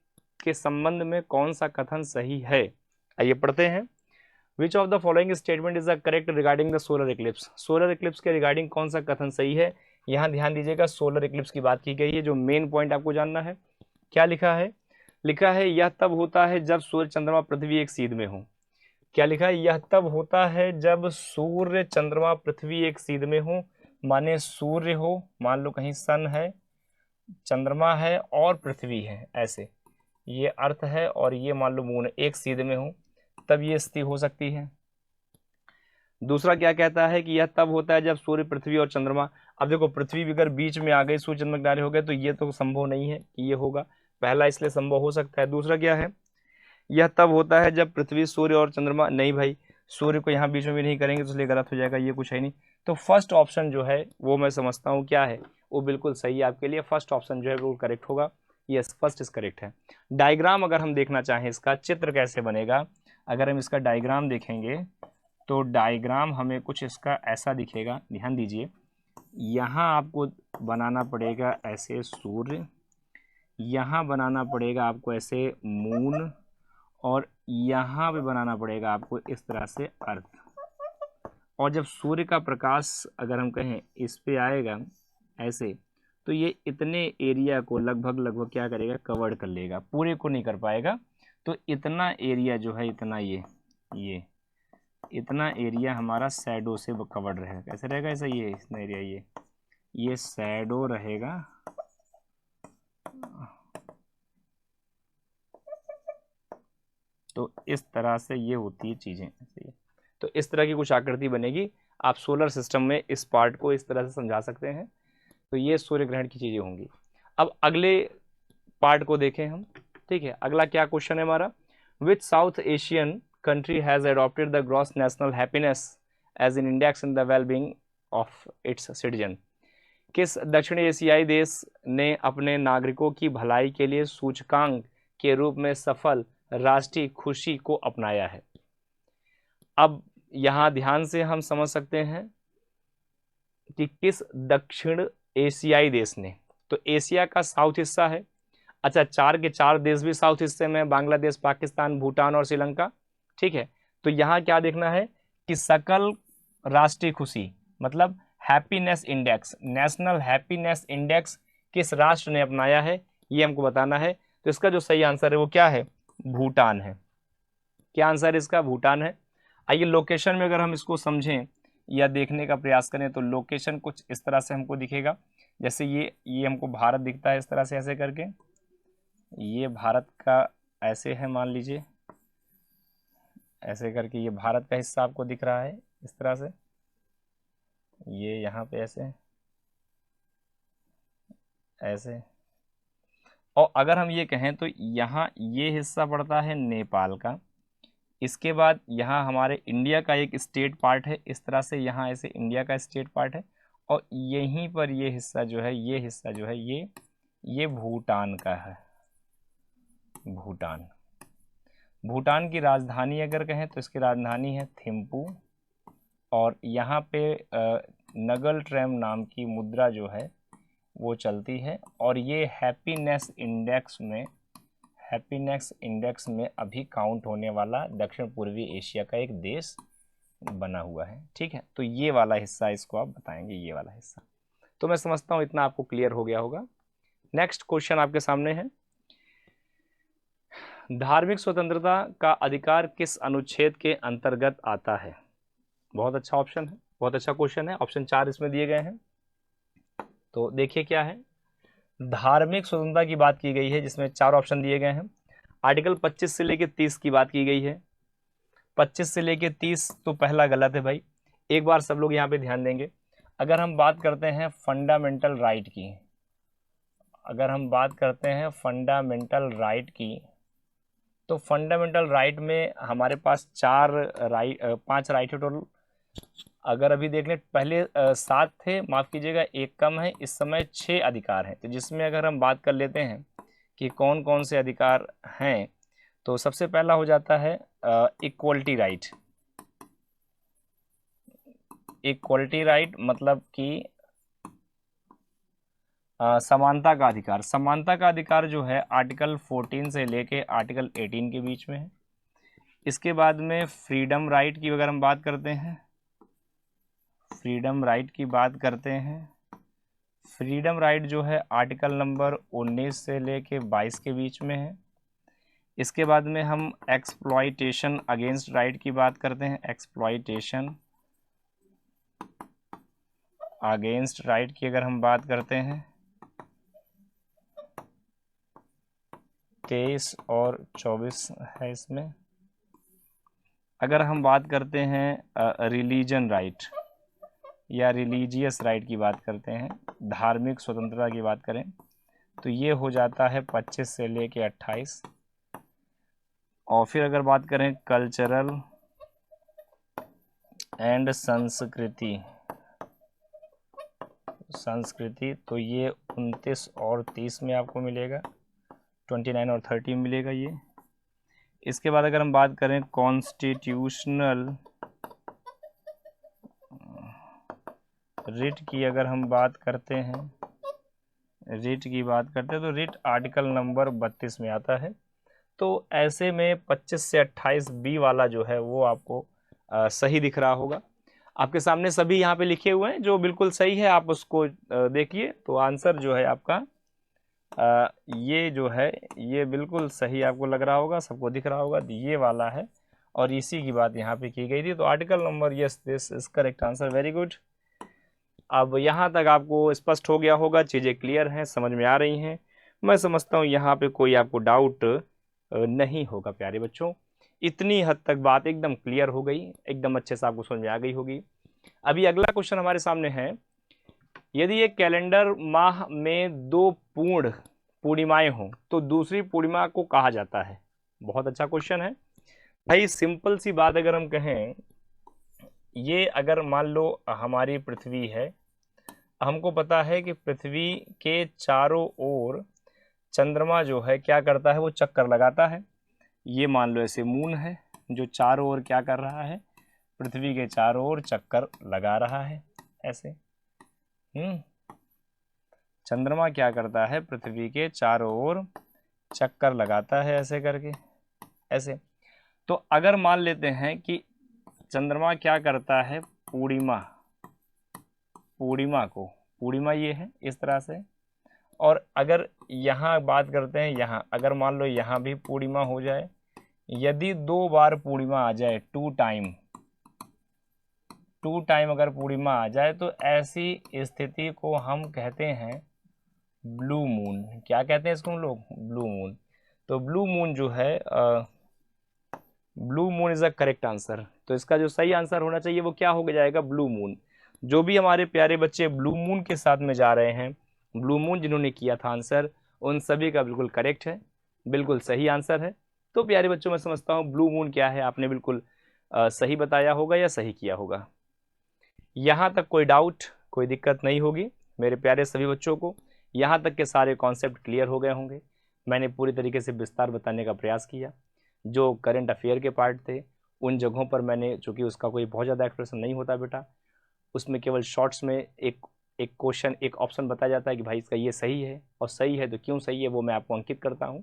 संबंध में कौन सा कथन सही है। आइए पढ़ते हैं। विच of the following statement is the correct regarding the solar Eclipse. Solar Eclipse के रिगार्डिंग कौन सा कथन सही है। यहाँ ध्यान दीजिएगा, सोलर इक्लिप्स की बात की गई है। जो मेन पॉइंट आपको जानना है, क्या लिखा है, लिखा है यह तब होता है जब सूर्य, चंद्रमा, पृथ्वी एक सीध में हो। क्या लिखा है, यह तब होता है जब सूर्य चंद्रमा पृथ्वी एक सीध में हो, माने सूर्य हो, मान लो कहीं सन है, चंद्रमा है और पृथ्वी है, ऐसे ये अर्थ है और ये मान लो मून है, एक सीध में हो, तब ये स्थिति हो सकती है। दूसरा क्या कहता है कि यह तब होता है जब सूर्य पृथ्वी और चंद्रमा, अब देखो पृथ्वी भी अगर बीच में आ गई, सूर्य चंद्रमा किनारे हो गए तो ये तो संभव नहीं है कि ये होगा, पहला इसलिए संभव हो सकता है। दूसरा क्या है, यह तब होता है जब पृथ्वी सूर्य और चंद्रमा, नहीं भाई सूर्य को यहाँ बीच में भी नहीं करेंगे तो इसलिए गलत हो जाएगा, ये कुछ है नहीं। तो फर्स्ट ऑप्शन जो है वो मैं समझता हूँ क्या है, वो बिल्कुल सही है आपके लिए, फर्स्ट ऑप्शन जो है वो करेक्ट होगा, यस फर्स्ट इज करेक्ट है। डायग्राम अगर हम देखना चाहें, इसका चित्र कैसे बनेगा, अगर हम इसका डायग्राम देखेंगे तो डायग्राम हमें कुछ इसका ऐसा दिखेगा, ध्यान दीजिए, यहाँ आपको बनाना पड़ेगा ऐसे सूर्य, यहाँ बनाना पड़ेगा आपको ऐसे मून, और यहाँ पे बनाना पड़ेगा आपको इस तरह से अर्थ। और जब सूर्य का प्रकाश अगर हम कहें इस पे आएगा ऐसे, तो ये इतने एरिया को लगभग क्या करेगा, कवर कर लेगा, पूरे को नहीं कर पाएगा। तो इतना एरिया जो है, इतना ये इतना एरिया हमारा शैडो से कवर्ड रहेगा। कैसे रहेगा, ऐसा ये इतना एरिया ये शैडो रहेगा, तो इस तरह से ये होती है चीज़ें ऐसे। तो इस तरह की कुछ आकृति बनेगी, आप सोलर सिस्टम में इस पार्ट को इस तरह से समझा सकते हैं। तो ये सूर्य ग्रहण की चीज़ें होंगी। अब अगले पार्ट को देखें हम, ठीक है। अगला क्या क्वेश्चन है हमारा, which South Asian country has adopted the gross national happiness as an index in the well-being of its citizen। किस दक्षिण एशियाई देश ने अपने नागरिकों की भलाई के लिए सूचकांक के रूप में सफल राष्ट्रीय खुशी को अपनाया है। अब यहाँ ध्यान से हम समझ सकते हैं कि किस दक्षिण एशियाई देश ने, तो एशिया का साउथ हिस्सा है, अच्छा 4 के 4 देश भी साउथ हिस्से में, बांग्लादेश, पाकिस्तान, भूटान और श्रीलंका, ठीक है। तो यहाँ क्या देखना है कि सकल राष्ट्रीय खुशी मतलब happiness index, national happiness index किस राष्ट्र ने अपनाया है, ये हमको बताना है। तो इसका जो सही आंसर है वो क्या है, भूटान है। क्या आंसर है इसका, भूटान है। आइए लोकेशन में अगर हम इसको समझें या देखने का प्रयास करें तो लोकेशन कुछ इस तरह से हमको दिखेगा, जैसे ये हमको भारत दिखता है इस तरह से, ऐसे करके ये भारत का ऐसे है, मान लीजिए ऐसे करके ये भारत का हिस्सा आपको दिख रहा है इस तरह से, ये यहाँ पे ऐसे। और अगर हम ये कहें तो यहाँ ये हिस्सा पड़ता है नेपाल का, इसके बाद यहाँ हमारे इंडिया का एक स्टेट पार्ट है इस तरह से, यहाँ ऐसे इंडिया का स्टेट पार्ट है, और यहीं पर ये हिस्सा जो है, ये हिस्सा जो है ये भूटान का है। भूटान की राजधानी अगर कहें तो इसकी राजधानी है थिम्पू, और यहाँ पे नगल ट्रेम नाम की मुद्रा जो है वो चलती है, और ये हैप्पीनेस इंडेक्स में अभी काउंट होने वाला दक्षिण पूर्वी एशिया का एक देश बना हुआ है, ठीक है। तो ये वाला हिस्सा इसको आप बताएंगे, ये वाला हिस्सा। तो मैं समझता हूँ इतना आपको क्लियर हो गया होगा। नेक्स्ट क्वेश्चन आपके सामने है, धार्मिक स्वतंत्रता का अधिकार किस अनुच्छेद के अंतर्गत आता है। बहुत अच्छा ऑप्शन है, बहुत अच्छा क्वेश्चन है। ऑप्शन 4 इसमें दिए गए हैं, तो देखिए क्या है। धार्मिक स्वतंत्रता की बात की गई है जिसमें 4 ऑप्शन दिए गए हैं। आर्टिकल 25 से लेकर 30 की बात की गई है। 25 से लेकर 30 तो पहला गलत है भाई, एक बार सब लोग यहाँ पे ध्यान देंगे। अगर हम बात करते हैं फंडामेंटल राइट की, अगर हम बात करते हैं फंडामेंटल राइट की, तो फंडामेंटल राइट में हमारे पास 5 राइट है टोटल। अगर अभी देख लें, पहले 7 थे, माफ़ कीजिएगा एक कम है, इस समय 6 अधिकार हैं। तो जिसमें अगर हम बात कर लेते हैं कि कौन कौन से अधिकार हैं, तो सबसे पहला हो जाता है इक्वलिटी राइट। इक्वलिटी राइट मतलब कि समानता का अधिकार। समानता का अधिकार जो है आर्टिकल 14 से लेके आर्टिकल 18 के बीच में है। इसके बाद में फ्रीडम राइट की अगर हम बात करते हैं, फ्रीडम राइट की बात करते हैं, फ्रीडम राइट जो है आर्टिकल नंबर 19 से लेके 22 के बीच में है। इसके बाद में हम एक्सप्लॉइटेशन अगेंस्ट राइट की बात करते हैं। एक्सप्लॉइटेशन अगेंस्ट राइट की अगर हम बात करते हैं 23 और 24 है इसमें। अगर हम बात करते हैं रिलीजन राइट या रिलीजियस राइट की बात करते हैं, धार्मिक स्वतंत्रता की बात करें, तो ये हो जाता है 25 से लेके 28। और फिर अगर बात करें कल्चरल एंड संस्कृति तो ये 29 और 30 में आपको मिलेगा, 29 और 30 में मिलेगा ये। इसके बाद अगर हम बात करें कॉन्स्टिट्यूशनल रिट की अगर हम बात करते हैं, तो रिट आर्टिकल नंबर 32 में आता है। तो ऐसे में 25 से 28 बी वाला जो है वो आपको सही दिख रहा होगा। आपके सामने सभी यहाँ पे लिखे हुए हैं जो बिल्कुल सही है, आप उसको देखिए। तो आंसर जो है आपका ये जो है ये बिल्कुल सही आपको लग रहा होगा, सबको दिख रहा होगा, ये वाला है और इसी की बात यहाँ पे की गई थी। तो article number, yes this is correct answer, very good. अब यहाँ तक आपको स्पष्ट हो गया होगा, चीज़ें क्लियर हैं, समझ में आ रही हैं। मैं समझता हूँ यहाँ पे कोई आपको डाउट नहीं होगा प्यारे बच्चों। इतनी हद तक बात एकदम क्लियर हो गई, एकदम अच्छे से आपको समझ में आ गई होगी। अभी अगला क्वेश्चन हमारे सामने है, यदि एक कैलेंडर माह में 2 पूर्ण पूर्णिमाएं हों तो दूसरी पूर्णिमा को कहा जाता है। बहुत अच्छा क्वेश्चन है भाई। सिंपल सी बात अगर हम कहें, ये अगर मान लो हमारी पृथ्वी है, हमको पता है कि पृथ्वी के चारों ओर चंद्रमा जो है क्या करता है, वो चक्कर लगाता है। ये मान लो ऐसे मून है जो चारों ओर क्या कर रहा है, पृथ्वी के चारों ओर चक्कर लगा रहा है ऐसे। चंद्रमा क्या करता है, पृथ्वी के चारों ओर चक्कर लगाता है ऐसे करके, ऐसे। तो अगर मान लेते हैं कि चंद्रमा क्या करता है, पूर्णिमा ये है इस तरह से। और अगर यहाँ बात करते हैं, यहाँ अगर मान लो यहाँ भी पूर्णिमा हो जाए, यदि 2 बार पूर्णिमा आ जाए, 2 टाइम अगर पूर्णिमा आ जाए, तो ऐसी स्थिति को हम कहते हैं ब्लू मून। क्या कहते हैं इसको हम लोग, ब्लू मून। तो ब्लू मून जो है, blue moon is a correct answer. तो इसका जो सही आंसर होना चाहिए वो क्या हो जाएगा, ब्लू मून। जो भी हमारे प्यारे बच्चे ब्लू मून के साथ में जा रहे हैं, ब्लू मून जिन्होंने किया था आंसर, उन सभी का बिल्कुल करेक्ट है, बिल्कुल सही आंसर है। तो प्यारे बच्चों, मैं समझता हूँ ब्लू मून क्या है आपने बिल्कुल सही बताया होगा या सही किया होगा। यहाँ तक कोई डाउट, कोई दिक्कत नहीं होगी मेरे प्यारे सभी बच्चों को। यहाँ तक के सारे कॉन्सेप्ट क्लियर हो गए होंगे। मैंने पूरी तरीके से विस्तार बताने का प्रयास किया। जो करंट अफेयर के पार्ट थे उन जगहों पर मैंने, चूँकि उसका कोई बहुत ज़्यादा एक्सप्रेशन नहीं होता बेटा, उसमें केवल शॉर्ट्स में एक क्वेश्चन, एक ऑप्शन बताया जाता है कि भाई इसका ये सही है, और सही है तो क्यों सही है वो मैं आपको अंकित करता हूँ।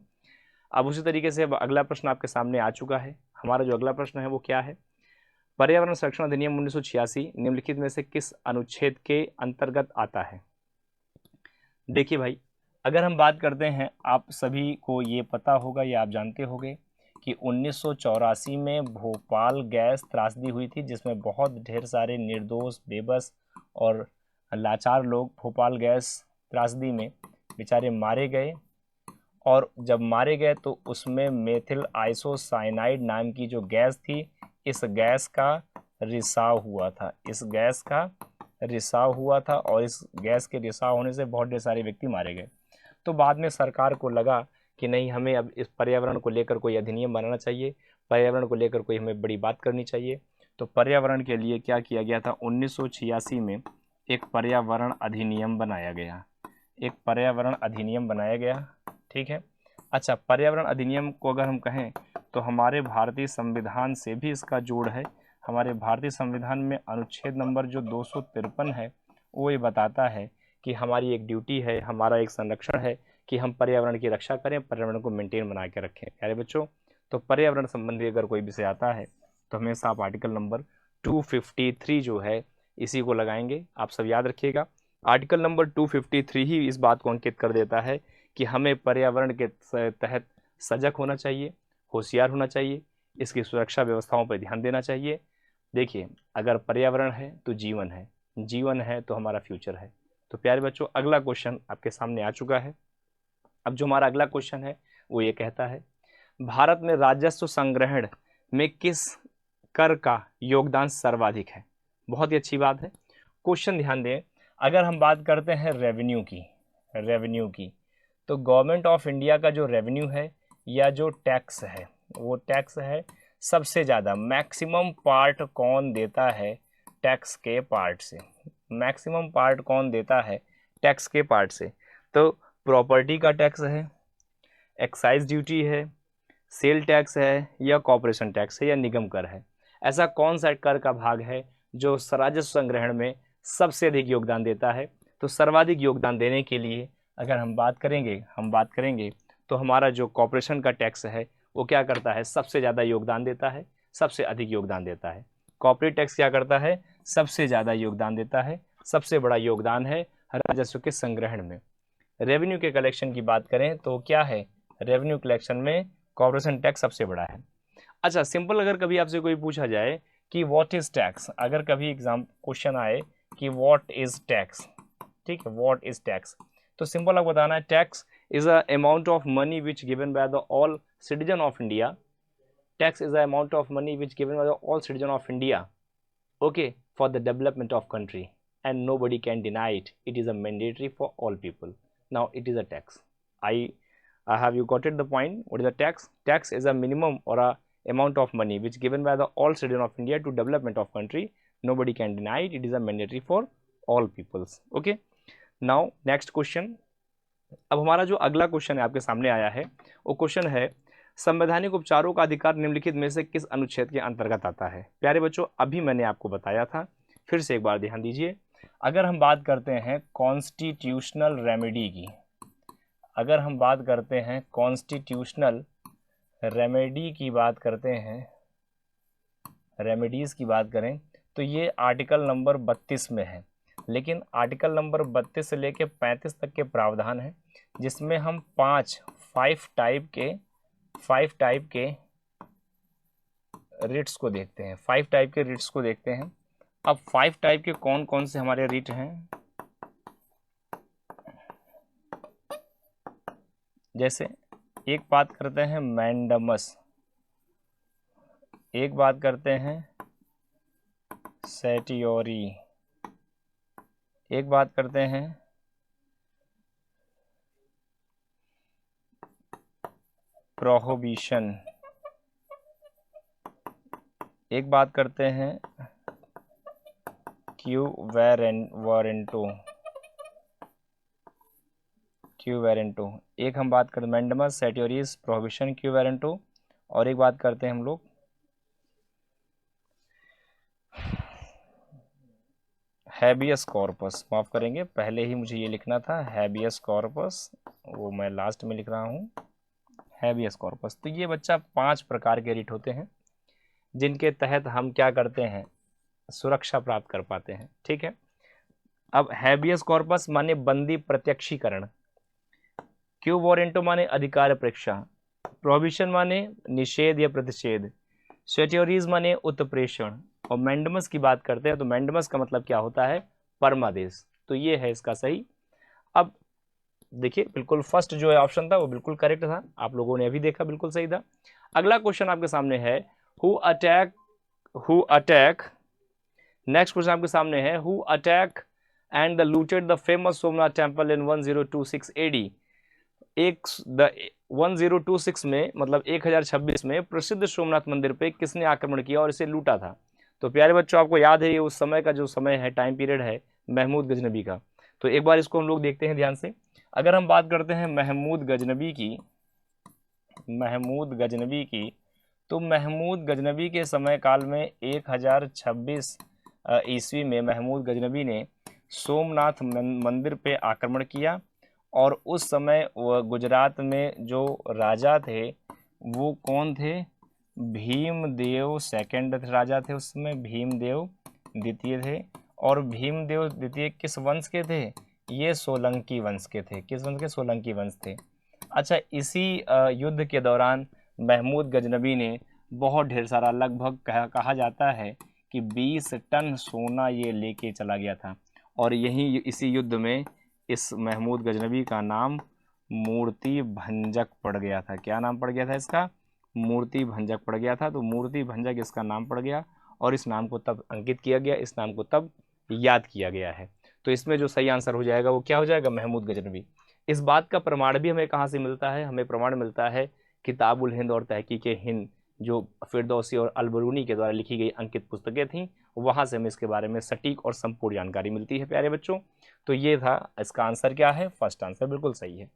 अब उसी तरीके से अब अगला प्रश्न आपके सामने आ चुका है। हमारा जो अगला प्रश्न है वो क्या है, पर्यावरण संरक्षण अधिनियम 1986 निम्नलिखित में से किस अनुच्छेद के अंतर्गत आता है। देखिए भाई, अगर हम बात करते हैं, आप सभी को ये पता होगा या आप जानते होंगे कि 1984 में भोपाल गैस त्रासदी हुई थी, जिसमें बहुत ढेर सारे निर्दोष, बेबस और लाचार लोग भोपाल गैस त्रासदी में बेचारे मारे गए। और जब मारे गए तो उसमें मेथिल आइसोसाइनाइड नाम की जो गैस थी, इस गैस का रिसाव हुआ था और इस गैस के रिसाव होने से बहुत ढेर सारे व्यक्ति मारे गए। तो बाद में सरकार को लगा कि नहीं, हमें अब इस पर्यावरण को लेकर कोई अधिनियम बनाना चाहिए, पर्यावरण को लेकर कोई हमें बड़ी बात करनी चाहिए। तो पर्यावरण के लिए क्या किया गया था, 1986 में एक पर्यावरण अधिनियम बनाया गया, ठीक है। अच्छा, पर्यावरण अधिनियम को अगर हम कहें तो हमारे भारतीय संविधान से भी इसका जोड़ है। हमारे भारतीय संविधान में अनुच्छेद नंबर जो 253 है वो ये बताता है कि हमारी एक ड्यूटी है, हमारा एक संरक्षण है कि हम पर्यावरण की रक्षा करें, पर्यावरण को मेंटेन बना के रखें। प्यारे बच्चों, तो पर्यावरण संबंधी अगर कोई विषय आता है तो हमेशा आप आर्टिकल नंबर 253 जो है इसी को लगाएंगे। आप सब याद रखिएगा, आर्टिकल नंबर 253 ही इस बात को अंकित कर देता है कि हमें पर्यावरण के तहत सजग होना चाहिए, होशियार होना चाहिए, इसकी सुरक्षा व्यवस्थाओं पर ध्यान देना चाहिए। देखिए, अगर पर्यावरण है तो जीवन है, जीवन है तो हमारा फ्यूचर है। तो प्यारे बच्चों, अगला क्वेश्चन आपके सामने आ चुका है। अब जो हमारा अगला क्वेश्चन है वो ये कहता है, भारत में राजस्व संग्रहण में किस कर का योगदान सर्वाधिक है? बहुत ही अच्छी बात है। क्वेश्चन ध्यान दें, अगर हम बात करते हैं रेवेन्यू की, तो गवर्नमेंट ऑफ इंडिया का जो रेवेन्यू है या जो टैक्स है, वो टैक्स है सबसे ज़्यादा मैक्सिमम पार्ट कौन देता है टैक्स के पार्ट से? मैक्सिमम पार्ट कौन देता है टैक्स के पार्ट से? तो प्रॉपर्टी का टैक्स है, एक्साइज ड्यूटी है, सेल टैक्स है, या कॉर्पोरेशन टैक्स है, या निगम कर है? ऐसा कौन सा कर का भाग है जो राजस्व संग्रहण में सबसे अधिक योगदान देता है? तो सर्वाधिक योगदान देने के लिए अगर हम बात करेंगे तो हमारा जो कॉर्पोरेशन का टैक्स है वो क्या करता है? सबसे ज़्यादा योगदान देता है, सबसे अधिक योगदान देता है। कॉर्पोरेट टैक्स क्या करता है? सबसे ज़्यादा योगदान देता है, सबसे बड़ा योगदान है राजस्व के संग्रहण में। रेवेन्यू के कलेक्शन की बात करें तो क्या है? रेवेन्यू कलेक्शन में कॉर्पोरेशन टैक्स सबसे बड़ा है। अच्छा, सिंपल अगर कभी आपसे कोई पूछा जाए कि व्हाट इज टैक्स, अगर कभी एग्जाम क्वेश्चन आए कि व्हाट इज टैक्स, ठीक है, व्हाट इज टैक्स, तो सिंपल आपको बताना है tax is a amount of money which given by the all citizen of India. Tax is a amount of money which given by the all citizen of India, okay, for the development of country, and nobody can deny it. It is a mandatory for all people. Now it is a tax. I have you got it the point? What is a tax? Tax is a minimum or a amount of money which given by the all citizens of India to development of country. Nobody can deny it. It is a mandatory for all peoples. Okay. Now next question. अब हमारा जो अगला question है आपके सामने आया है वो क्वेश्चन है, संवैधानिक उपचारों का अधिकार निम्नलिखित में से किस अनुच्छेद के अंतर्गत आता है? प्यारे बच्चों, अभी मैंने आपको बताया था, फिर से एक बार ध्यान दीजिए। अगर हम बात करते हैं कॉन्स्टिट्यूशनल रेमेडी की, अगर हम बात करते हैं कॉन्स्टिट्यूशनल रेमेडी की बात करते हैं, रेमेडीज़ की बात करें तो ये आर्टिकल नंबर 32 में है। लेकिन आर्टिकल नंबर 32 से लेकर 35 तक के प्रावधान हैं जिसमें हम फाइव टाइप के रिट्स को देखते हैं, 5 टाइप के रिट्स को देखते हैं। अब 5 टाइप के कौन कौन से हमारे रिट हैं? जैसे एक बात करते हैं मैंडमस, एक बात करते हैं सेटियोरी, एक बात करते हैं प्रोहिबिशन, एक बात करते हैं क्यू वारंटो, एक हम बात करते हैं मैंडमस, सेटियोरीज, प्रोहिबिशन, क्यू वारंटो, और एक बात करते हैं हम लोग हैबियस कॉर्पस। माफ़ करेंगे, पहले ही मुझे ये लिखना था हैबियस कॉर्पस, वो मैं लास्ट में लिख रहा हूँ हैबियस कॉर्पस। तो ये बच्चा 5 प्रकार के रिट होते हैं जिनके तहत हम क्या करते हैं? सुरक्षा प्राप्त कर पाते हैं। ठीक है। अब हैबियस कॉर्पस माने बंदी प्रत्यक्षीकरण, क्यू वारंटो माने अधिकार परीक्षा, प्रोहिबिशन माने निषेध या प्रतिषेध, सेटियोरीज माने उत्प्रेषण, और मैंडमस की बात करते हैं तो मैंडमस का मतलब क्या होता है? परमादेश। तो ये है इसका सही। अब देखिए, बिल्कुल फर्स्ट जो है ऑप्शन था वो बिल्कुल करेक्ट था, आप लोगों ने अभी देखा, बिल्कुल सही था। अगला क्वेश्चन आपके सामने है हु अटैक, नेक्स्ट क्वेश्चन आपके सामने है who attack and the looted the famous Somnath temple in 1026 AD। 1026 में मतलब 1026 में प्रसिद्ध सोमनाथ मंदिर पे किसने आक्रमण किया और इसे लूटा था? तो प्यारे बच्चों, आपको याद है ये उस समय का जो समय है, टाइम पीरियड है महमूद गजनबी का। तो एक बार इसको हम लोग देखते हैं ध्यान से। अगर हम बात करते हैं महमूद गजनबी की, तो महमूद गजनबी के समय काल में 1026 ईस्वी में महमूद गजनबी ने सोमनाथ मंदिर पे आक्रमण किया, और उस समय वह गुजरात में जो राजा थे वो कौन थे? भीमदेव सेकंड राजा थे उस समय, भीमदेव द्वितीय थे। और भीमदेव द्वितीय किस वंश के थे? ये सोलंकी वंश के थे। किस वंश के? सोलंकी वंश थे। अच्छा, इसी युद्ध के दौरान महमूद गजनबी ने बहुत ढेर सारा, लगभग कहा जाता है कि 20 टन सोना ये लेके चला गया था। और यही इसी युद्ध में इस महमूद गजनबी का नाम मूर्ति भंजक पड़ गया था। क्या नाम पड़ गया था इसका? मूर्ति भंजक पड़ गया था। तो मूर्ति भंजक इसका नाम पड़ गया और इस नाम को तब अंकित किया गया, इस नाम को तब याद किया गया है। तो इसमें जो सही आंसर हो जाएगा वो क्या हो जाएगा? महमूद गजनबी। इस बात का प्रमाण भी हमें कहाँ से मिलता है? हमें प्रमाण मिलता है किताबुल हिंद और तहकीक-ए-हिंद, जो फिरदौसी और अलबरूनी के द्वारा लिखी गई अंकित पुस्तकें थीं, वहाँ से हमें इसके बारे में सटीक और संपूर्ण जानकारी मिलती है प्यारे बच्चों। तो ये था, इसका आंसर क्या है? फर्स्ट आंसर बिल्कुल सही है।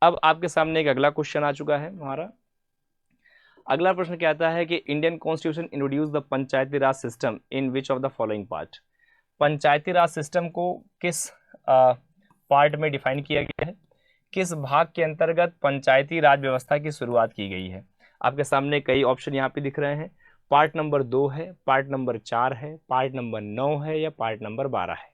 अब आपके सामने एक अगला क्वेश्चन आ चुका है हमारा। अगला प्रश्न कहता है कि Indian constitution introduce the Panchayati Raj system in which of the following part. Panchayati Raj system को किस पार्ट में डिफाइन किया गया है? किस भाग के अंतर्गत पंचायती राज व्यवस्था की शुरुआत की गई है? आपके सामने कई ऑप्शन यहाँ पे दिख रहे हैं। पार्ट नंबर 2 है, पार्ट नंबर 4 है, पार्ट नंबर 9 है या पार्ट नंबर 12 है।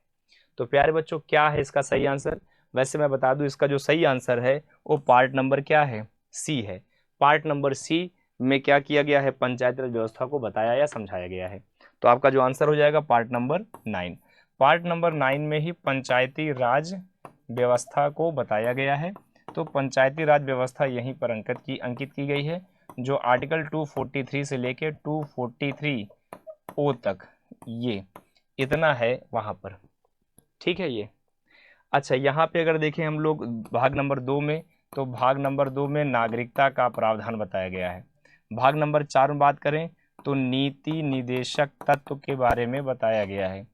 तो प्यारे बच्चों, क्या है इसका सही आंसर? वैसे मैं बता दूं, इसका जो सही आंसर है वो पार्ट नंबर क्या है? सी है। पार्ट नंबर सी में क्या किया गया है? पंचायत राज व्यवस्था को बताया या समझाया गया है। तो आपका जो आंसर हो जाएगा पार्ट नंबर 9। पार्ट नंबर 9 में ही पंचायती राज व्यवस्था को बताया गया है। तो पंचायती राज व्यवस्था यहीं पर अंकित की गई है, जो आर्टिकल 243 से लेके 243 ओ तक, ये इतना है वहाँ पर। ठीक है ये। अच्छा, यहाँ पे अगर देखें हम लोग भाग नंबर 2 में, तो भाग नंबर 2 में नागरिकता का प्रावधान बताया गया है। भाग नंबर 4 में बात करें तो नीति निदेशक तत्व के बारे में बताया गया है।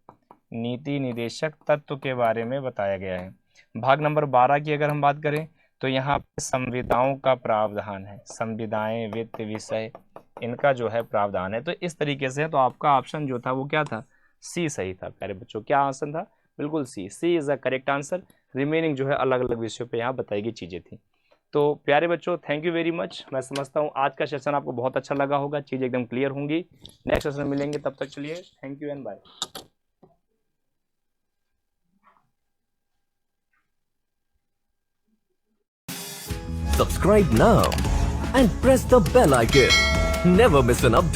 नीति निदेशक तत्व के बारे में बताया गया है। भाग नंबर 12 की अगर हम बात करें तो यहाँ पे संविदाओं का प्रावधान है। संविदाएं, वित्त विषय, इनका जो है प्रावधान है। तो इस तरीके से है। तो आपका ऑप्शन जो था वो क्या था? सी सही था प्यारे बच्चों। क्या आंसर था? बिल्कुल C. C is the correct answer. Remaining जो है अलग अलग विषयों पे यहाँ बताई गई चीज़ें थी। तो प्यारे बच्चों, थैंक यू वेरी मच। मैं समझता हूँ आज का सेशन आपको बहुत अच्छा लगा होगा, चीज़ एकदम क्लियर होंगी। नेक्स्ट सेशन में मिलेंगे, तब तक चलिए thank you and bye. Subscribe now and press the bell icon. Never miss an update.